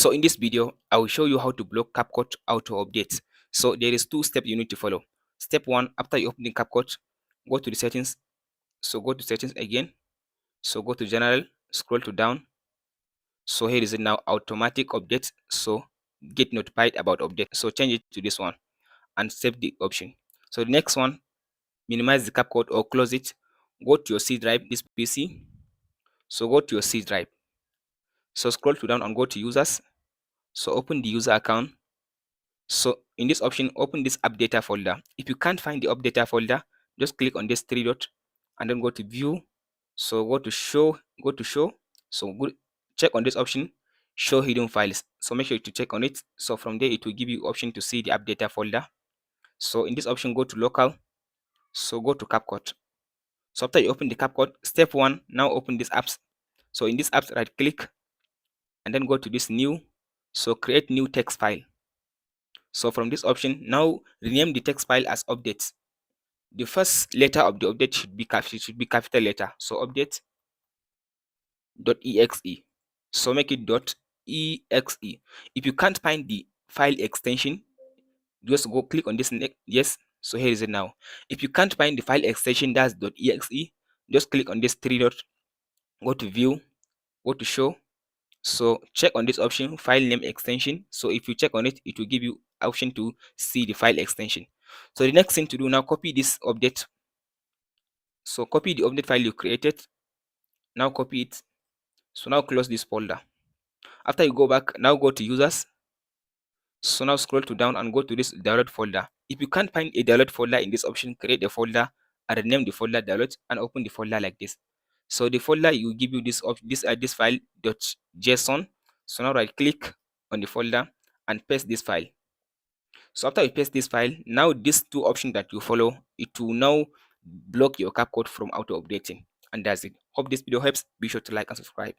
So in this video, I will show you how to block CapCut auto updates. So there is two steps you need to follow. Step one, after you open the CapCut, go to the settings. So go to settings again. So go to general, scroll to down. So here is it now, automatic updates. So get notified about update. So change it to this one and save the option. So the next one, minimize the CapCut or close it. Go to your C drive, this PC. So go to your C drive. So scroll to down and go to users. So open the user account. So in this option, open this app data folder. If you can't find the app data folder, just click on this three dot and then go to view. So go to show, So check on this option, show hidden files. So make sure to check on it. So from there, it will give you option to see the app data folder. So in this option, go to local. So go to CapCut. So after you open the CapCut, step one, now open this apps. So in this apps, right click and then go to this new. So create new text file. So from this option, now rename the text file as updates. The first letter of the update should be capital letter. So update.exe. So make it .exe. If you can't find the file extension, just go click on this yes. So here is it now. If you can't find the file extension that's .exe, just click on this three dot, go to view, go to show. So check on this option, file name extension. So if you check on it, it will give you option to see the file extension. So the next thing to do now, copy this update. So copy the update file you created. Now copy it. So now close this folder. After you go back, now go to users. So now scroll to down and go to this download folder. If you can't find a download folder in this option, create a folder and rename the folder download and open the folder like this. So the folder will give you this file .json. So now right click on the folder and paste this file. So after you paste this file, now these two options that you follow, it will now block your CapCut from auto updating. And that's it. Hope this video helps. Be sure to like and subscribe.